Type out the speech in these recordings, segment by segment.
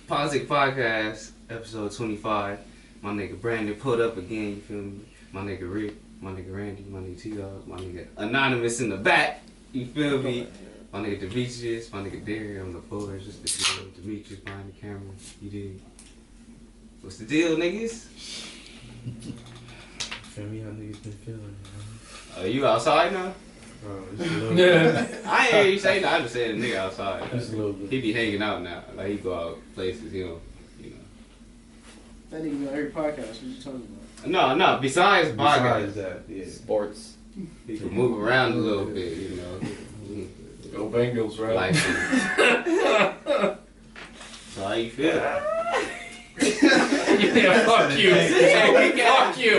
Politic'N Podcast, episode 25. My nigga Brandon pulled up again, you feel me? My nigga Rick, my nigga Randy, my nigga T-Dog, my nigga Anonymous in the back, you feel me? My nigga Demetrius, my nigga Derry on the boards, just the deal. Demetrius behind the camera, you dig? What's the deal, niggas? Feel me how niggas been feeling, Are you outside now? just a little bit. I ain't hear you say that, I just said a nigga outside. Just a little bit. He be hanging out now, like he go out places, you know. That nigga on every podcast, what you talking about? No, besides Besides podcast, that, yeah. Sports. he can move around a little bit, you know. Go Bengals, right? Like, so how you feel? Yeah, fuck you. Hey, fuck you.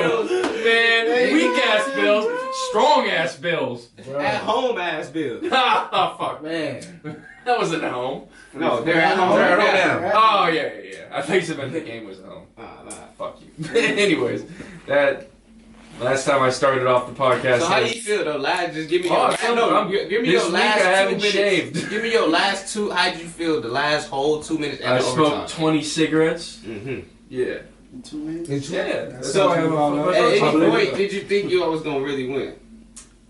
Man, weak ass Bills, strong ass Bills. At home ass Bill. Oh, fuck. Man. That wasn't at home. No, they're at home. They're at home now. Oh, yeah. I thought you meant the game was at home. Nah. Fuck you. Anyways, that last time I started off the podcast. So how you feel though? Just give me your give me this your week last I haven't 2 minutes. shaved. Give me your last two. How'd you feel the last whole 2 minutes? I smoked 20 cigarettes. Mm-hmm. Yeah. In 2 minutes? Yeah. That's So all I have at any point did you think you was gonna really win?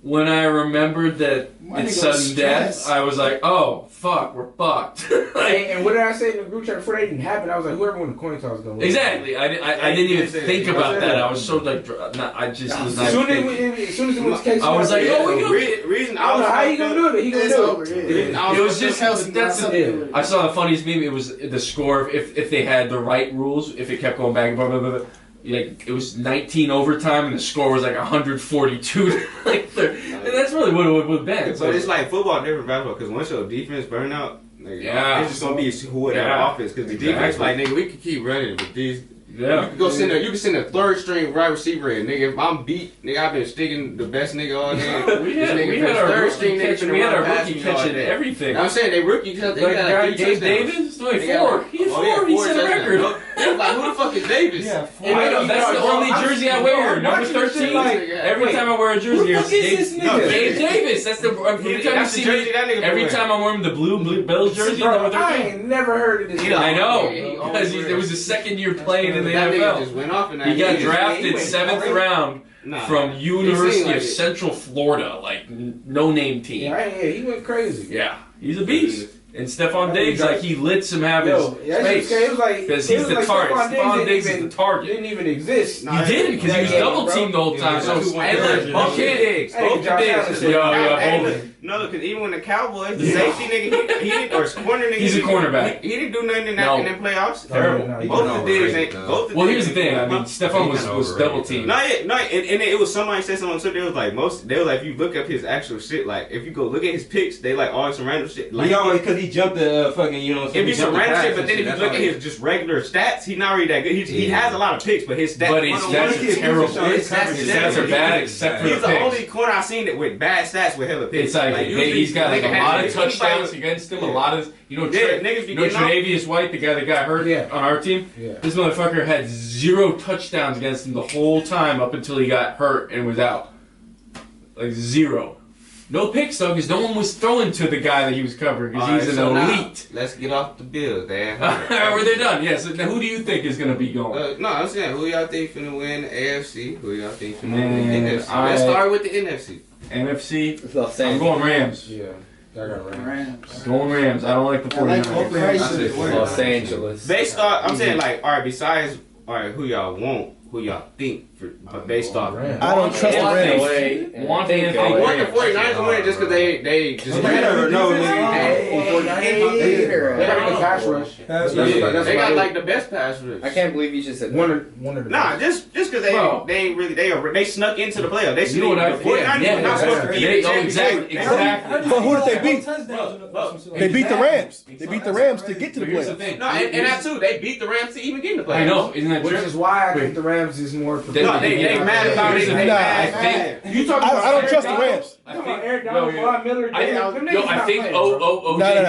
When I remembered that My it's nigga was sudden death, stressed. I was like, oh, fuck, we're fucked. And what did I say in the group chat before that even happened? I was like, whoever won the coin toss was gonna win. Exactly. I didn't even think about that. I was so like, I just was not As soon thinking. as it was case, I was like, oh, we can. Reason I don't know how you gonna do it. He gonna It's do over, it. yeah. It was just that's it. I saw the funniest meme. It was the score if they had the right rules. If it kept going back, blah blah blah. blah. Like it was 19 overtime and the score was like 142. Like, and that's really what it would have been. But it's like football, different basketball. Because once your defense burn out, nigga, Yeah. it's just gonna be whoever offense. Because the defense, like nigga, we can keep running, but these. You can go send you can send a third string wide receiver in, nigga. If I'm beat, nigga, I've been sticking the best nigga all day. We had our rookie catching everything. I'm saying they rookie because they got like 3 Gabe touchdowns. Davis? No, he had 4. He had 4. He set a record. Like, who the fuck is Davis? Yeah, I know, that's the only jersey I wear. Number 13. Every time I wear a jersey, it's Gabe Davis. That's the every time you see me. Every time I'm wearing the blue Bills jersey, Bro, number I 13. ain't never heard of this. I know, Yeah, because it was his second year playing in the That nigga just NFL. went off in that. He got game. drafted 7th round from University like of it. Central Florida, like no name team. Yeah, he went crazy. Yeah, he's a beast. And Stephon Diggs, like he lets him have his space. It was like Because he's the target. Stephon Diggs is the target. Didn't even exist. He didn't, because he was double teamed the whole time. So Both both Diggs. Hey, Josh Allen. both. No, because even when the Cowboys, the safety nigga, he didn't, or corner nigga, He's a cornerback. He didn't do nothing in that No. in them playoffs. Terrible. Both the Diggs ain't. Well, here's the thing. I mean, Stephon was double teamed. And it was somebody said something on Twitter. It was like they were like, if you look up his actual shit, like if you go look at his picks, they like always some random shit. Like He always, because he jumped the fucking, you know, it'd be some random shit, but then if you that's look how at his just regular stats, he's not really that good. He has a lot of picks, but his stats. But his stats are terrible. His stats are bad except for the He's the only picks. corner I've seen that with bad stats with hella picks. It's like usually he's got like a lot of touchdowns anybody- against him. A lot of niggas be getting off. Tre'Davious White, the guy that got hurt on our team. Yeah. This motherfucker had 0 touchdowns against him the whole time up until he got hurt and was out. Like 0. No picks though, because no one was throwing to the guy that he was covering because he's an elite. Let's get off the Bills, man. Were they done? Yes. Now who do you think is going to be going? No, I'm saying who y'all think finna win the AFC? Who y'all think finna Man, win the NFC? Let's start with the NFC. NFC. I'm going Rams. Yeah. I got Rams. Going Rams. I don't like the I like 49ers. Los Angeles. Based off, I'm saying like, all right. Besides, all right, who y'all want? Who y'all think? But based off, I don't trust the Rams. I want the 49ers to win just because they just They got the pass rush. they got like the best pass rush. I can't believe you just said One of the Nah, just because they ain't really they snuck into the playoff. They You know what I the 49ers were not supposed to be in the championship. Exactly. But who did they beat? They beat the Rams. They beat the Rams to get to the Here's the playoffs. thing. No, and that too. They beat the Rams to even get in the playoffs. I know, isn't that Which true? is why I think the Rams is more. No, they mad about it. They Nah, mad. You talking about? I don't trust the Rams. I think Eric Donald, Von Miller. I think No,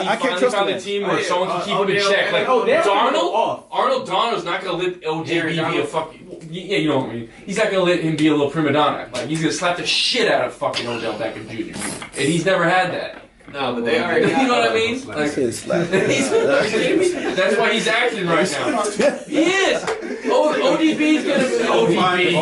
I can't trust found the a team where someone can keep him in Odell check. Like Beckham. Arnold Donald's not gonna let OJB be a fucking you know what I mean. He's not gonna let him be a little prima donna. Like he's gonna slap the shit out of fucking Odell Beckham Jr. And he's never had that. No, but they already. You know what I mean? Like, that's why he's acting right now. He is. ODB's gonna be ODB.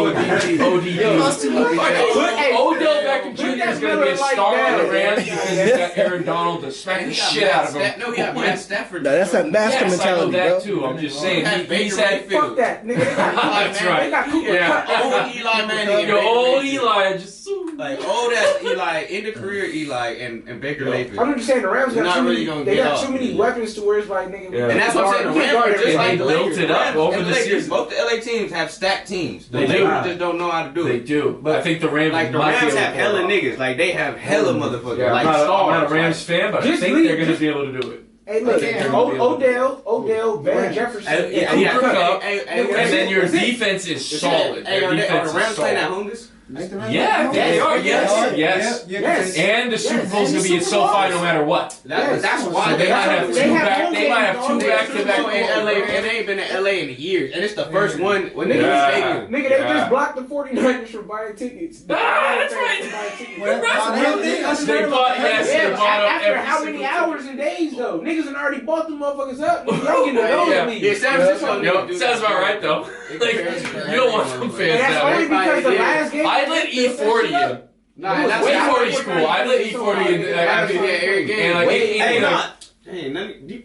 Odell Beckham Jr. is gonna be a star on the Rams because he's got Aaron Donald to smack the shit out of him. No, he got Matt Stafford. That's that master mentality, I know that bro. too. I'm just saying he's had. Fuck that, nigga. That's right. Yeah. Old Eli Manning. Your old Eli just. Like old ass Eli, end of career Eli, and Baker Mayfield. I'm just saying the Rams got too many. They got too many weapons to where it's like nigga. Yeah. And that's what I'm saying. The Rams are just like the built Lakers. it up over and the Lakers, season. both the LA teams have stacked teams. The They do. Lakers just don't know how to do They it. do, but I think the Rams Like the might be Rams able have to hella pull it off. niggas. Like they have hella motherfuckers. Yeah, like I'm stars. not a Rams fan, but I Just think leave- they're going to be able to do it. Hey, look, Yeah. Odell, Van Jefferson. Cooper Kupp, Hey, and then your defense is solid. Hey, Their are defense the Rams is playing at solid. home this? Yeah, I think they are. Yes. Yes. And the Super Bowl's going to be at SoFi no matter what. That's why So they might have They two have back. home They might have games two all day. back-to-back. in LA, and they ain't been in LA in years, and it's the first one when they Yeah. stadium. Nigga, they just blocked the 49ers from buying tickets. That's right. They bought After how every many single hours and days though? Niggas had already bought them motherfuckers up. Nigga, y'all getting the nosebleeds. Yeah, San Francisco. Yo, sounds about right though. Like you don't want some And fans that's down only there. because the last game. I let E40 in. Nah, E40's cool. I let E40 in. every game. And like, Hey, nah. Hey,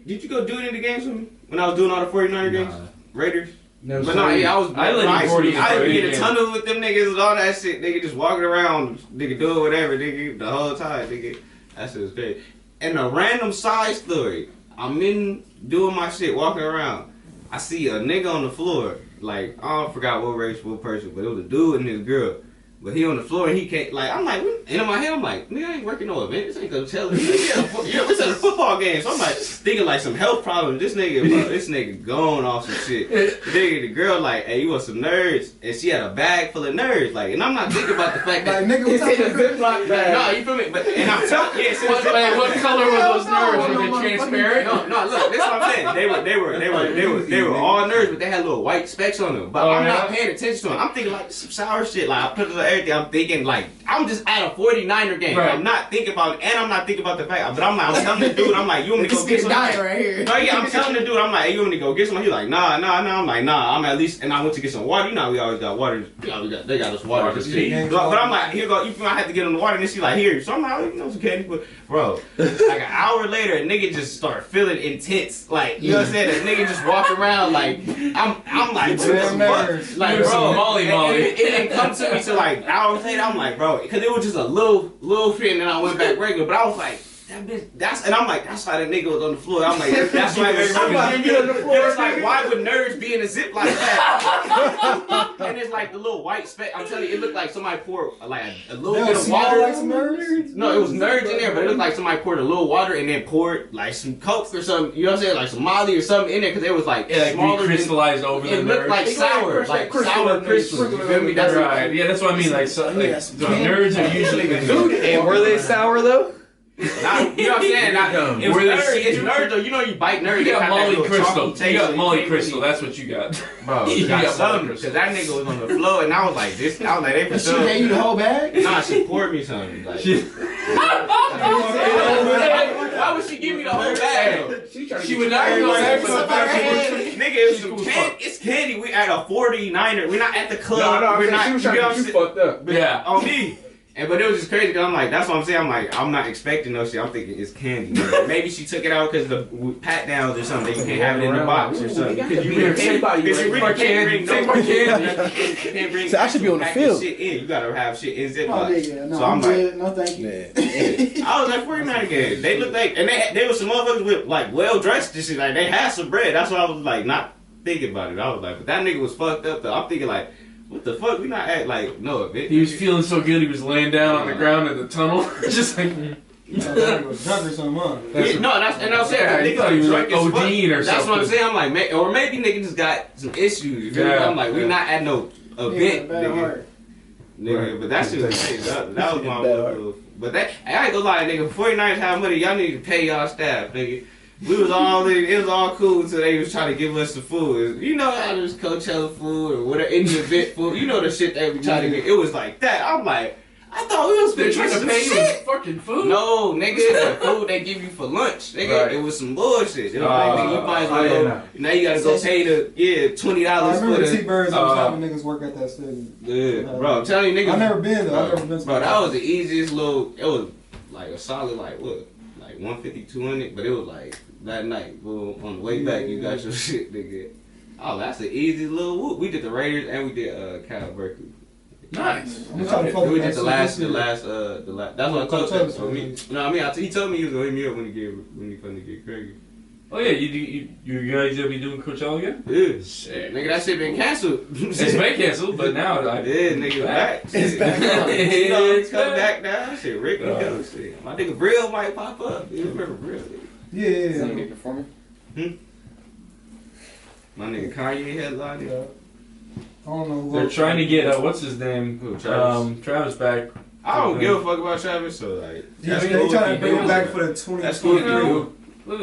did you go do any of the games with me when I was doing all the 49er games? Raiders? No, But no, yeah, I let E40 in. I would get a tunnel with them niggas and all that shit. Nigga just walking around, nigga doing whatever, nigga, the whole time, nigga. That shit was great. And a random side story. I'm in doing my shit, walking around. I see a nigga on the floor. Like, I forgot what race, what person, but it was a dude and his girl. But he on the floor and he can't, like, I'm like, and in my head, I'm like, nigga, I ain't working no event. This ain't gonna tell us. Yeah, this is a football game. So I'm like, thinking like some health problem. This nigga going off some shit. The girl, like, hey, you want some nerds? And she had a bag full of nerds. Like, and I'm not thinking about the fact that. Like, nigga, It's in a Ziploc bag. No, you feel me? But, and I'm telling you, What color were those nerds? Were they transparent? No, look, that's what I'm saying. They were all nerds, but they had little white specks on them. But I'm not paying attention to them. I'm thinking like some sour shit. Like I put it on everything. I'm thinking like I'm just at a 49er game. Right. I'm not thinking about, and I'm not thinking about the fact. But I'm telling the dude, I'm like, you want me to go get some? right here. No, yeah, I'm telling the dude, I'm like, hey, you want me to go get some? He's like, nah. I'm like, nah. I'm at least, and I went to get some water. You know, we always got water. They got us water. But I'm like, here go. You might have to get on the water, and then she like, here. So I'm like, you know, some candy, but bro, like an hour later, a nigga just start feeling intense. Like, you know what I'm saying? A nigga just walk around like, I'm like, what the fuck? Like, bro, Molly. It didn't come to me till like hours later. I'm like, bro, because it was just a little fit, and then I went back regular. But I was like, that bitch, and I'm like, that's why that nigga was on the floor. I'm like, that's why everybody on the floor. It's like, why would nerds be in a zip like that? And it's like the little white speck. I'm telling you, it looked like somebody poured like a little bit of water. Like some nerds? No, it was nerds in there, but it looked like somebody poured a little water and then poured like some Coke or something. You know what I'm saying? Like some Molly or something in there, because it was like smaller. Crystallized over the It looked nerds. like sour crystals. You feel me? That's Right. Yeah, that's what I mean. Like, so, like the nerds are usually the dude. And were they sour though? You know what I'm saying? It's nerds though. You know you bite nerds. You got Molly Crystal. Taste. You got Molly Crystal. That's what you got. Bro, You got got something, Molly because that nigga was on the floor, and I was like, they for She gave you the whole bag? Nah, she poured me something. Like, why would she give me the whole bag though? She would not go back for the Nigga, it's some candy. It's candy. We at a 49er. We're not at the club. No, We're not. she was trying to get you fucked up. Yeah. On me. But it was just crazy because I'm like, that's what I'm saying. I'm like, I'm not expecting no shit. I'm thinking it's candy. Maybe she took it out because the pat downs or something. You can't have it in the box or something. Because you really can't bring So I should be on the field. shit in. You gotta have shit in zip Oh, box. nigga, no, So I'm good. No, thank you. I was like 49 game. They looked like, and they was some motherfuckers with like well dressed and shit. Like they had some bread. That's why I was like not thinking about it. I was like, but that nigga was fucked up though. I'm thinking like, what the fuck? We not at like no event. He was feeling so good. He was laying down on the ground in the tunnel, just like. You thought that was drunk or something, huh? And I was saying, I thought he was like ODing or something. That's what I'm saying. I'm like, or maybe nigga just got some issues. You feel me? I'm like, we not at no event, nigga. But that shit was crazy. That was my little. But that, I ain't gonna lie, nigga. 49ers have money. Y'all need to pay y'all staff, nigga. We was all in, it was all cool until they was trying to give us the food. You know how there's Coachella food or whatever, any event food. You know the shit they be trying to get. It was like that. I'm like, I thought we was They're trying to some pay you shit. in fucking food. No, nigga, the food they give you for lunch, nigga, Right. it was some bullshit. It was like, nigga, you might as well yeah, go. nah. Now you gotta go pay the $20 I for remember the. T-Birds. I was having niggas work at that stadium. Yeah, bro, I'm telling you, niggas. I've never been though. I've never been to Bro, that was the easiest little. It was like a solid, like what, like 150, 200, but it was like that night. Well, on the way back, you got your shit, nigga. Oh, that's the easiest little whoop. We did the Raiders and we did Cal Berkeley. Nice. I'm trying to fuck We with did that the last. shit. That's what I told Travis, you. Me, no, I mean, he told me he was gonna hit me up when he finna get crazy. Oh yeah, you guys gonna be doing Coachella again? Yeah, Shit. nigga, that shit been canceled. It's been canceled, but now Yeah, nigga, back. It's back. You know, It's come back. back now. Shit, Rick, shit. My nigga Brill might pop up. You remember Brill? Yeah, Is yeah, he gonna yeah. be performing? My nigga Kanye headlining. Yeah. I don't know. They're trying to get what's his name? Who, Travis? Travis back. I don't give a fuck about Travis, so like. Yeah, that's they cool trying if to he bring him does back it. for the That's cool if he 2023. do. Well,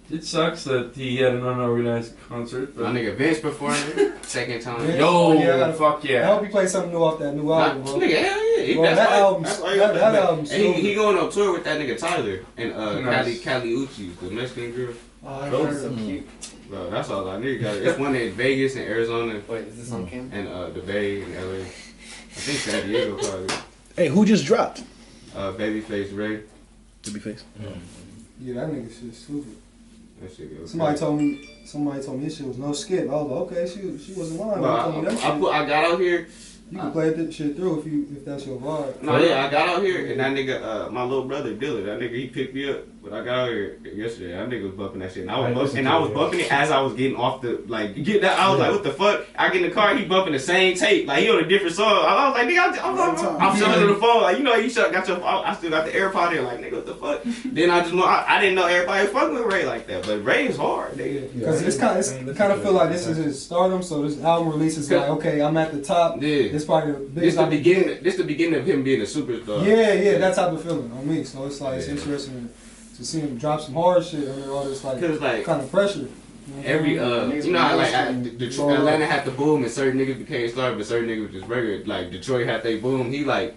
it sucks that he had an unorganized concert. My But nigga Vince performing second time. Yeah. yo, Yeah. fuck I yeah. hope he plays something new off that new album, bro. Nigga, hell yeah. Bro, that album's- that's why he that- got that back. album's And so he going on tour with that nigga Tyler and Nice. Cali Uchi, the Mexican girl. Oh, I Those heard so him. cute. Bro, that's all I need. It's one in Vegas and Arizona Wait, is this on cam? and the Bay and LA. I think San Diego probably. Hey, who just dropped? Babyface Ray. Babyface. Yeah, that nigga shit stupid. That shit goes. Somebody told me this shit was no skip. I was like, okay, she wasn't lying. Bro, But told me that shit. I got out here. You can play that shit through if that's your vibe. No, yeah, I got out here and that nigga, my little brother Dylan, that nigga he picked me up. But I got out here yesterday. That nigga was bumping that shit, and I was bumping it as I was getting off the get that. I was like, what the fuck? I get in the car, he bumping the same tape, like he on a different song. I was like, nigga, I'm showing him the phone, like you know, you got your. I still got the AirPod there, like nigga, what the fuck? Then I just know I didn't know everybody was fucking with Ray like that, but Ray is hard, nigga. Because it's kind of feel like this is his stardom. So this album release is like, okay, I'm at the top. Yeah, It's probably the this biggest. the beginning. This the beginning of him being a superstar. Yeah, that type of feeling on me. So it's like it's interesting to see him drop some hard shit under all this like Cause like kind of pressure. You know what I every mean? you know how like Atlanta had the boom and certain niggas became stars, but certain niggas just regular. Like Detroit had they boom. He like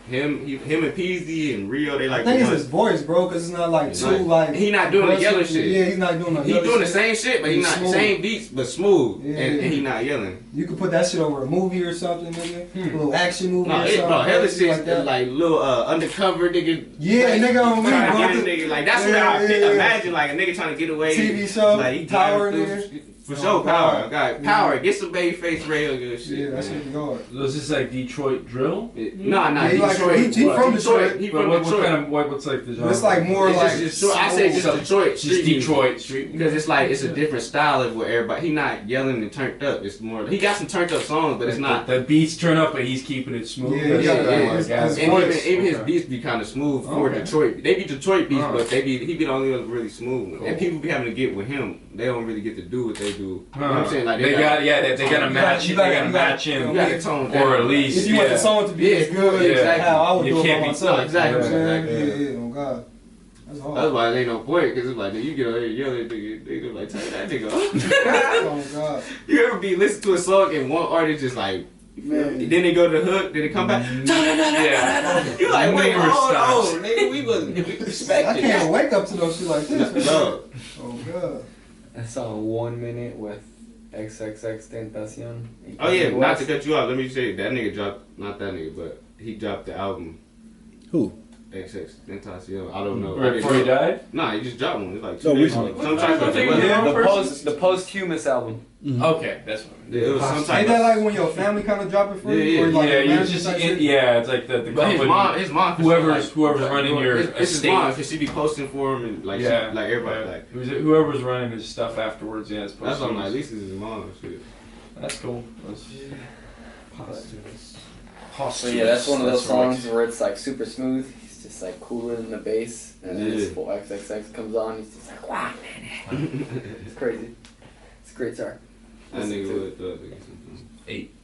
him and Peasy and Rio. They like I think the it's ones- his voice, bro, because it's not like too Like, like. he not doing the yellow aggressive. shit. Yeah, he's not doing the He yellow doing the shit. same shit, but he He's not smooth. same beats, but smooth, Yeah. and he not yelling. You could put that shit over a movie or something, nigga. A little action movie No, or something. bro, hella shit like that. like little undercover nigga. Yeah, like, nigga on me, trying to bro. get a nigga, like that's what Yeah, I yeah. imagine, like a nigga trying to get away. TV show, like he Power driving nigga. through- For Oh, sure, Power. power. God, power. Get some Babyface Ray on your shit. Yeah, that man. shit be hard. Was this like Detroit drill? Nah, Yeah, he like- Detroit. he from Detroit. He But from what Detroit. kind of what's like the genre? But it's like more It's like. just Detroit. I say just Detroit. just Street music. Detroit street. Because it's like it's a different style of where everybody he not yelling and turned up. It's more he got some turned up songs, but it's not. The beats turn up, but he's keeping it smooth. Yeah, That's yeah, what I yeah. like. His And voice. even his Okay. beats be kind of smooth for Okay. Detroit. They be Detroit beats, Oh. but he be the only one really smooth. Cool. And people be having to get with him. They don't really get to do what they do. You know what I'm saying? Like they gotta match you it. gotta- They gotta you match gotta- him, you gotta tone or at down. least If you want the song to be as good Yeah, as exactly. how I would You do it can't by be- myself. No, exactly. You know what I'm saying? Exactly. Yeah, oh God. That's hard. That's why it ain't no point, because it's like, you get over here yelling, nigga, like, tell that nigga. Oh God. You ever be listening to a song and one artist just like, Man. then they go to the hook, then they come back. Yeah. You like, wait, Numerous hold times. on, nigga, we I respected. can't wake up to no shit like this. man. No. Oh God. I saw 1 minute with XXX Tentacion. Oh yeah, not to cut you off, let me say that nigga dropped, not that nigga, but he dropped the album. Who? XX Tentacion. I don't know. Right before he died. Nah, he just dropped one. It's like Oh, 2 days recently. ago. Some type of The posthumous album. Okay, that's what. It was some type Ain't that of. like when your family kind of drop it for you? Yeah, Or like Yeah, your you manager just type shit? it's like the But company. his mom, whoever's running your it's his estate. mom, cause she be posting for him and like, Yeah, she, like everybody, yeah. like. Whoever's running his stuff afterwards. Yeah, it's That's what I'm like. At posthumous. least it's his mom and shit. That's cool. So yeah, that's one of those That's right. songs where it's like super smooth. He's just like cooler than the bass, and then his Yeah. full XXX comes on. He's just like, wow, man, it's crazy. It's a great song. That Listen nigga to would thug. 8.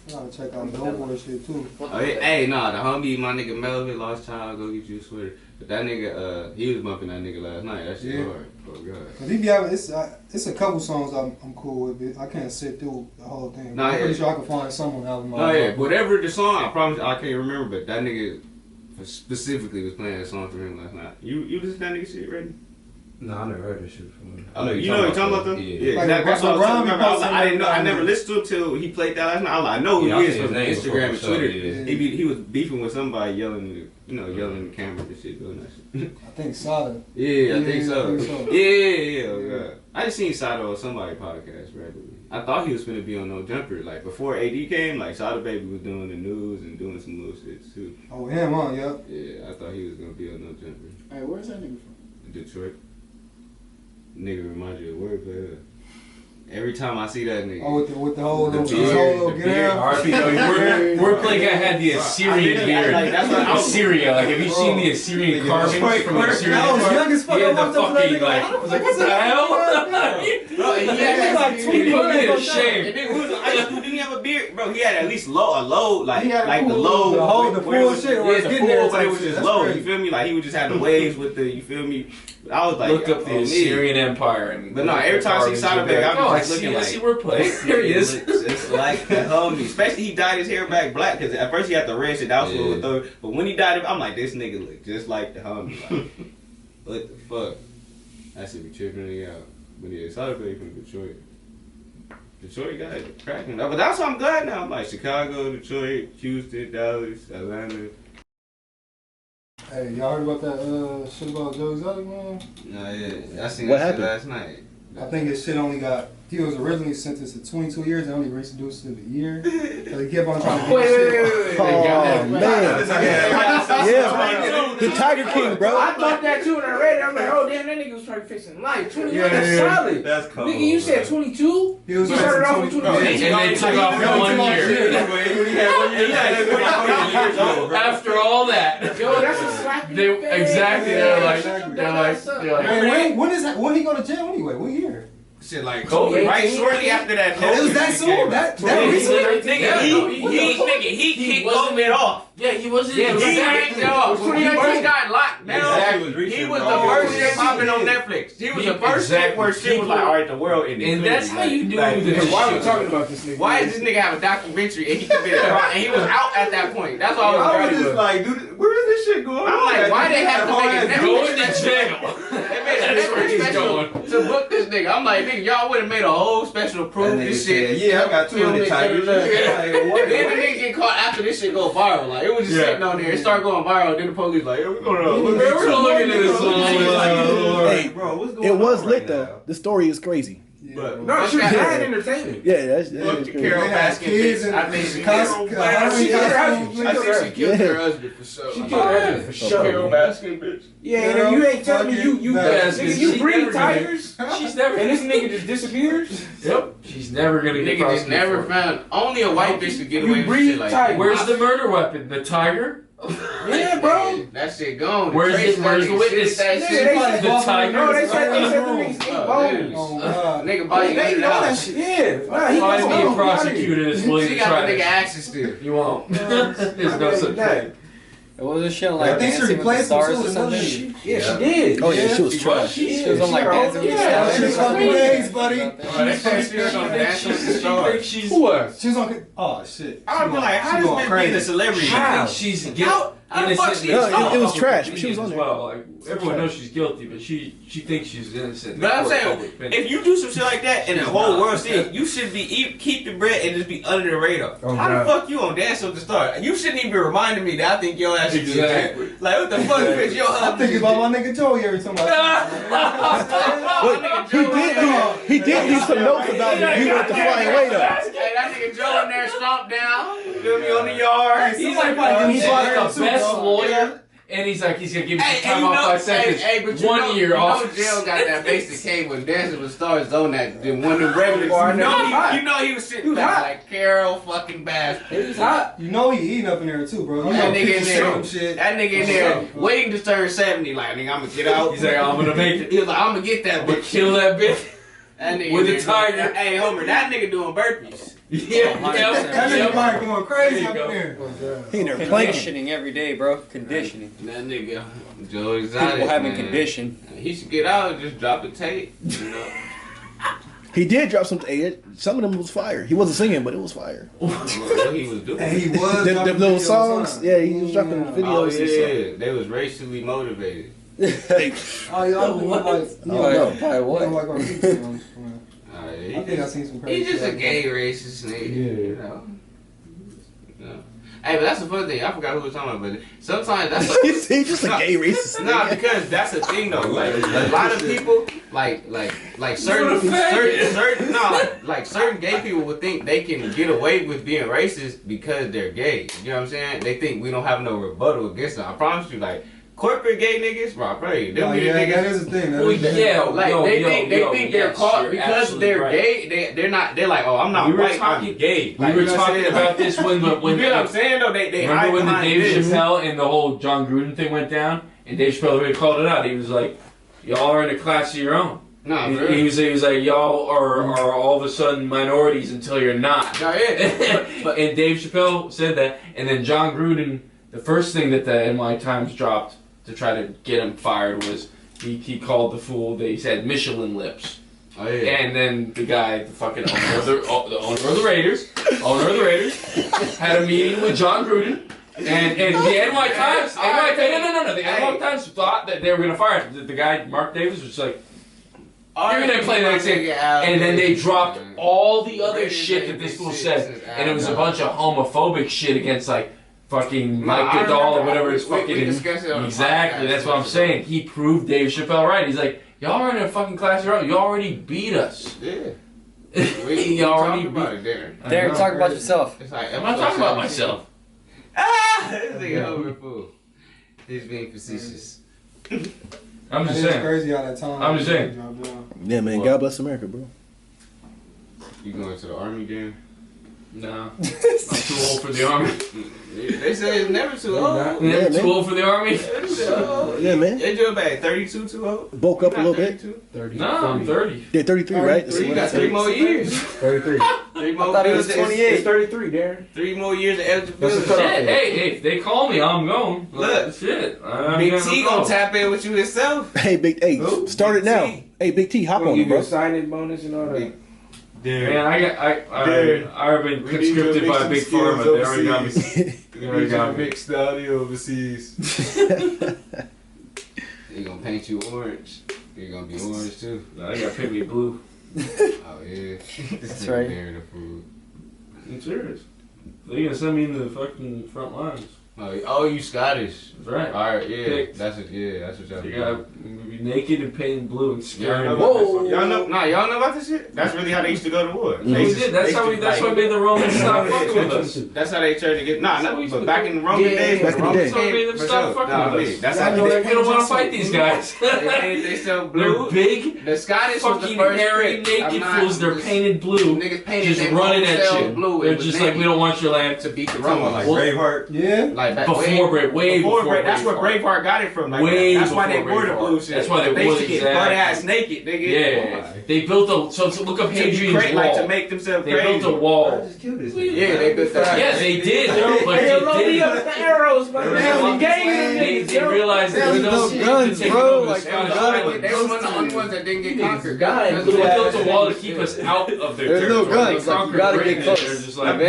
I gotta check out Billboard shit too. Oh, yeah, hey, nah, the homie, my nigga Melvin, lost child, go get you a sweater. But that nigga, he was bumping that nigga last night. That shit hard. Oh, God. Cause he be having, it's a couple songs I'm cool with, but I can't sit through the whole thing. Nah, I'm pretty yeah. sure I can find some on the album. No, yeah, whatever the song, I promise I can't remember, but that nigga specifically was playing that song for him last night. You listen to that nigga shit, ready? No, I never heard this shit before. Oh, you know what you're talking about though? Yeah. Yeah, Like, that's what I was talking about. I didn't know. I never Instagram. listened to him till he played that last night. I know who Yeah, I he is seen from his name Instagram and before, Twitter. yeah. He was beefing with somebody, yelling in the camera and shit, doing that shit. I think Sada. Yeah, I think Yeah, so. I think so. Yeah. Oh, God. I just seen Sato on somebody's podcast regularly. I thought he was finna be on No Jumper. Like before AD came, like Sada Baby was doing the news and doing some little shit too. Oh, him, huh? Yep. Yeah, I thought he was gonna be on No Jumper. Hey, where's that nigga from? Detroit. Nigga reminds you of wordplay. Huh? Every time I see that nigga. Oh, with the whole The little, beard, little the get beard. out. Wordplay guy had the Assyrian beard. Like, that's what I was. Assyria, like have you seen the Assyrian carvings from the Assyrian I was Empire? young as fuck. He had I the walked up to that fucking nigga, like, I was like, what the hell? Bro, and he had like that 20 beard. bucks. He was ashamed. And then who was the ice dude? Didn't he have a beard? Bro, he had at least a low, like He had a like the full- low, the whole- the where it full was- shit, where yeah, it's the getting full, there but it type was shit. just That's low. crazy. You feel me? Like he would just have the waves with the, you feel me? I was like, Looked up the oh, Assyrian Empire and. But no, every time I see Sada Baby, I I'm just see, looking I like. see wordplay. There he is. Just like the homie. Especially he dyed his hair back black because at first he had the red shit. That was what throw. But when he dyed it, I'm like, this nigga look just like the homie. Like, what the fuck? That should be tripping me out. But yeah, Sada Baby from Detroit. Detroit got it cracking. But that's why I'm glad now. I'm like Chicago, Detroit, Houston, Dallas, Atlanta. Hey, y'all heard about that shit about Joe Exotic, man? No, yeah, I seen What that shit happened? last night. I think his shit only got, he was originally sentenced to 22 years and only reduced it to a year. So he kept on trying to get shit. Oh, man. Yeah, the Tiger King, bro. I thought that too when I read it. I'm like, oh damn, that nigga was probably fixing life. 21 is solid. That's cold. Nigga, you said 22? He was You started off with 22. And then took off for 1 year. After all that. Yo, that's a slap in They, the face. exactly. They're like, Hey, when he go to jail anyway? What year? Shit like COVID. right shortly after that. It was that soon? That recent? He kicked COVID off. Yeah, he wasn't. Yeah, he kicked it off. When he 2019. first got locked down, Exactly. he was the first shit popping on Netflix. He was the first shit where shit was like, all right, the world ended. And that's how you do Like, this Why are we shit. talking about this nigga? Why does this nigga have a documentary and he committed a crime and he was out at that point? That's all I was I was worried just about. like, dude, where is this shit going? I'm like, why they have to make a Netflix Going to special? jail. They made a That's where Netflix he's special going. to book this nigga. I'm like, nigga, y'all would have made a whole special to prove this shit. Yeah, I got 200 tigers. Like, what? Then the nigga get caught after this shit go viral. Like, it was just sitting on there. It started going viral. Then the police like, hey, we're gonna look at this. Hey, bro, what's going it on was right lit, now? though. The story is crazy. But No, she was fuck that. mad entertaining. Yeah, that's Fuck the crazy. Carol They had Baskin kids bitch. and I think she costume- killed Halloween costumes. I think she killed Yeah. her husband for sure. She killed her husband for sure. Carol Baskin bitch. Yeah, and then you ain't telling me you Baskin. nigga, you She breed never gonna- tigers She's never. and this nigga just disappears. Yep. She's never gonna get Nigga just prosecuted never for it. found. Only a white bitch could get You away with breed shit like tiger. that. Where's the murder weapon? The tiger? Yeah, bro. That shit gone. Where's Trace the nigga witness? shit, that Nigga, shit. they said The tiger? No, they said Right them in the niggas ate Oh, bones. Oh, God. Nigga body They ate it know that out. shit. Yeah. Nah, he Why got being some prosecuted is willing She to got try the nigga this. access still. You won't. There's no such thing. It wasn't shit I like think she Dancing with the replaced him Stars too or with another something. shit. Yeah, she did. Oh, yeah, she was trash. She was on like Dancing with the Yeah, Stars. She was on days, buddy. Oh, that shit still on Dancing with the Stars. She's. Who was? She was on. Oh shit. I would be like, how does this being a celebrity? How? She's How the fuck innocent. she- No, it was trash, but Opinion she was on as there. well. Like everyone knows she's guilty, but she thinks she's innocent. But I'm Court saying, public opinion. if you do some shit like that and the She's whole not. world see it, you should be keep the bread and just be under the radar. Oh, How God. the fuck you on Dance with the Stars? You shouldn't even be reminding me that I think your ass should be Exactly. like, what the fuck, bitch? Your I'm husband. thinking about my nigga Joey every time I He did do some notes about it. He went the flying way though. Hey, that nigga Joe in there stomped down. Feel me on the yard. Hey, He's somebody like, probably he's give me like some the best too, lawyer, and he's like, he's gonna give me Hey, some and time you off know, 5 seconds. but you 1 know, year you off. know Jill got that face that came when Dancing with the Stars on that then one of the regulars. Boy, I You never know, hot. you know he was sitting He was back hot. like Carol fucking Bass. It was hot. You know he eating up in there too, bro. You That know nigga in people there, shoot shit. that nigga in there waiting to turn 70. Like, nigga, I'm gonna get out. He's like, I'm gonna make it. He was like, I'm gonna get that But bitch. kill that bitch. That nigga With in a there tiger. doing- Hey, Homer, that nigga doing burpees. That nigga probably going crazy up in there. He in there planking. Conditioning every day, bro. Conditioning. That nigga, Joe Exotic. People having man. condition. He should get out and just drop the tape. You know? He did drop some. Some of them was fire. He wasn't singing, but it was fire. What he was doing. And he was The dropping little videos, songs, huh? yeah, he was dropping videos. Oh and stuff. yeah, they was racially motivated. Oh, y'all look like, By what? like on YouTube. I think I seen some crazy. He's just a stuff. gay racist nigga. Yeah. You know. Hey, but that's the funny thing. I forgot who was talking about, but sometimes that's like, He's just a gay racist. nah, because that's the thing though. Like a lot of people, like certain gay people would think they can get away with being racist because they're gay. You know what I'm saying? They think we don't have no rebuttal against them. I promise you, like corporate gay niggas, bro, pray. Them be the That niggas. is the thing. That Well, is the thing. yeah, Like they think they're caught because they're gay. They're not. They're like, oh, I'm not We were white. talking I'm gay. Like, We were you know what I'm talking saying? about this when You know what I'm saying though? They hide remember when the behind Dave this. Chappelle and the whole John Gruden thing went down, and Dave Chappelle already called it out. He was like, "Y'all are in a class of your own." Nah, He, bro. he was like, "Y'all are all of a sudden minorities until you're not." Nah, yeah. But And Dave Chappelle said that, and then John Gruden, the first thing that the NY Times dropped to try to get him fired was he called the fool. He said Michelin lips. oh yeah. And then the guy, the fucking owner of the owner of the Raiders, had a meeting with John Gruden, and the NY Times, the NY Times thought that they were gonna fire him. The guy, Mark Davis, was like, "You're gonna play the next thing," and then they dropped all the other shit that this fool said, and it was a bunch of homophobic shit against like fucking Mike Goodall or whatever his fucking. We discussed it on the Exactly, podcast. that's what I'm saying. He proved Dave Chappelle right. He's like, y'all are in a fucking class of your own. You already beat us. Yeah. He already talked about beat. it, Darren. Derek, talk about yourself. It's like, I'm not talking about myself. Ah, this nigga over fool. He's being facetious. I'm That just is saying. crazy how that time. I'm just saying. dropped down. Yeah, man. God bless America, bro. You going to the army, Darren? No, I'm too old for the army. They say it's never too old. I'm Yeah, too man. old for the army. Yeah, man. They do about 32 too old. Bulk up a little bit. 32? No, I'm 30. Yeah, 33, right? So you got 3 more years. 33. 3 more thought it years. was 28. It's 33, Darren. 3 more years of That's the eligibility. cutoff. Shit, hey, if they call me, I'm going. Look. Shit. I'm Big gonna T go. gonna tap in with you himself. Hey, Who? start it Big now. T. Hey, Big T, hop We'll on give it, you a bro. signing bonus and all that. Man, I've been We need you to conscripted make by some Big skills Pharma. They already got me. overseas. They already got me. Mix the audio overseas. They gonna paint you orange. You're gonna be orange too. No, they got to paint me blue. Oh yeah. That's right. The food. I'm serious. They're gonna send me in the fucking front lines. Oh, you Scottish. That's right. Alright, yeah. Picked. That's what y'all You do. gotta be naked and painted blue and Y'all scared. know Whoa. y'all know about this shit? That's really how they used to go to war. We did. That's how we. That's why we made the Romans stop fucking with us. That's how they tried to get. Nah, That's how we not, used but to back do. in the Roman Yeah, days, back in the day. That's why we made them stop fucking with us. That's how We they don't want to fight these guys. they sell They're blue. big, The Scottish was the fucking first hairy, script. naked I'm not- fools. They're painted blue, Niggas painted just their running own at cells you. blue. They're It was just like, we don't want your land. to beat the Like Romans. Braveheart. Yeah. Like back Before way before That's where Braveheart. Braveheart got it from. Like Way that's why they before wore the Braveheart. blue shit. That's why they used wore to get exactly. butt ass naked, nigga. Yeah, they built a. So look up To be Hadrian's cra- like to Wall. make themselves They crazy. built a wall. Yeah, they built that. Yeah, they did. But Hey, load me they up with the arrows, man. Yeah, They realized there was no guns, to take bro, over the like, Scottish God, Islands. They were one of the only ones that didn't get conquered. guy That's blew They what that built a happened. wall to keep us out of their There's no territory. guns, They like, you conquered gotta Britain, get close. They're just like,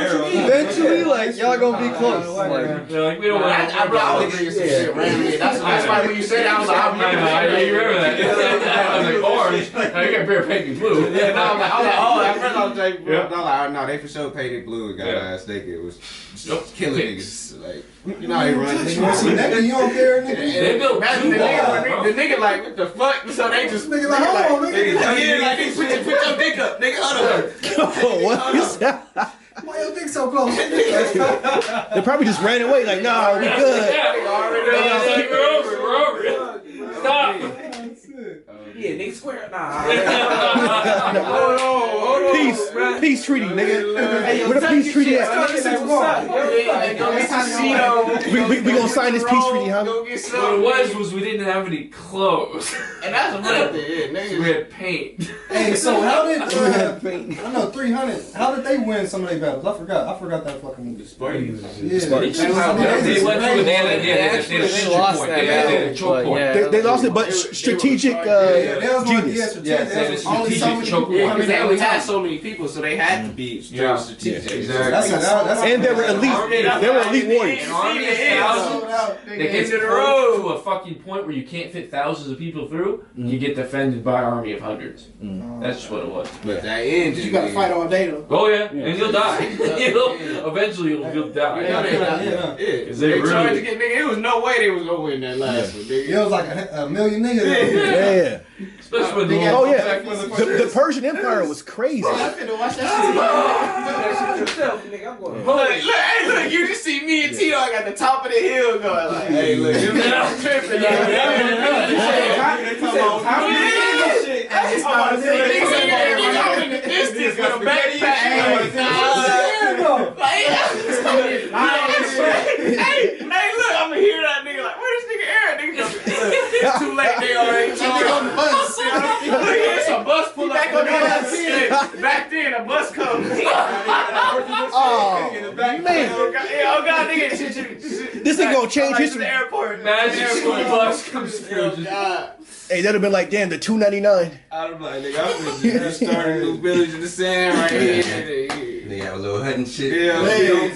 Eventually, like, y'all gonna be close. Like, they're like, we don't want I was bringing some shit randomly. That's why when you said that, I was like, I remember that. I was like, orange. Now you got better paint me blue. Yeah, no, I was like, oh, at first I was like, Yeah. I was like, oh, no, they for sure painted blue and got Yeah. ass naked. It was Nope. killing niggas. Like, you know how they run. You want to see that? You don't care, nigga? They built Imagine two the nigga, walls, bro. the nigga like, what the fuck? So they just, Nigga like, hold on, nigga. yeah, like, put your dick up, nigga, hold What? You said- Why your dick so close? They probably just ran away. Like, nah, we good. Yeah, we're over. Stop. Yeah, nigga square. Nah. on, hold on. Peace treaty, nigga. Hey, yo, Where the peace treaty at? We gonna sign this peace treaty, huh? What it was we didn't have any clothes. And that's a real thing, yeah, So we had paint. Hey, so how did I know 300? How did they win some of their battles? I forgot that fucking movie. Spartans. Yeah, They went through They lost that battle. They lost it, but strategic genius. Strategic choke Yeah, point. because they only had so many people, so they had to be strategic. Exactly. And they were elite. They were elite warriors. An army of thousands. They get to a fucking point where you can't fit thousands of people through. You get defended by an army of hundreds. That's just what it was. But that ends. You gotta fight all day though. Oh yeah, and you'll die. Eventually you'll die. They tried to get nigga. It was no way they was gonna win that last one, nigga. It was like a million niggas. Yeah. Especially when The Persian Empire was crazy. I'm finna watch that shit yourself, nigga. I'm going. Look, you just see me and Tito at the top of the hill going like, hey, look, you know, tripping. Distance with a backpack. Hey, look, I'ma hear that nigga like, where this nigga Aaron? Nigga, it's too late, they already on the bus. Look, here's a bus pull up. Back then, a bus comes. Oh, man. Oh God, nigga. This ain't gonna change history. The airport. Magic school bus comes through. Hey, that'd have been like, damn, the $2.99. I'd have like, nigga, I'm just start a new village in the sand right here. They have a little hut and shit. Yeah,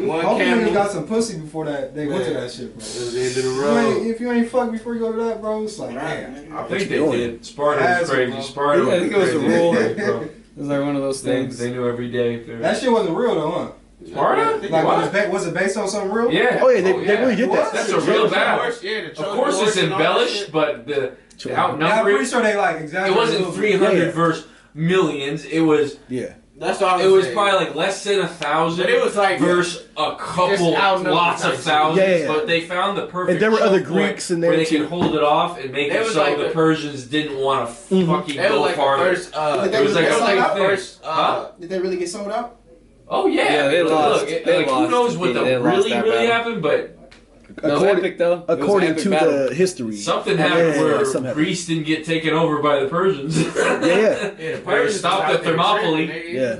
one Hopefully camel. you got some pussy before that they went to that shit, bro. It was the end of the road. If you ain't fuck before you go to that, bro, it's like, damn. I think they did. Sparta was crazy. Sparta was I think it was a crazy. rule. It was like one of those things. They knew every day. That shit wasn't real though, huh? Sparta? Like, was it based on something real? Yeah. Oh, yeah, they really did that. That's a real battle. Of course it's embellished, but the Yeah, I'm outnumbering. pretty sure they like exactly. It wasn't 300 versus millions. It was. Yeah. That's all. It was probably like less than 1,000. But it was like versus a couple, lots of thousands. Yeah. But they found the perfect. And there were other choke point Greeks in there where they too. could hold it off and make it so like the Persians didn't want to fucking They go was like farther. the first. It was like a big thing. Did they really get sold out? Oh yeah, Yeah, they lost. Look, They like, lost. who knows what They lost really that battle. happened, but It was epic though. According to the history. something happened where something happened. Greece didn't get taken over by the Persians. Yeah. They stopped at Thermopylae. Yeah.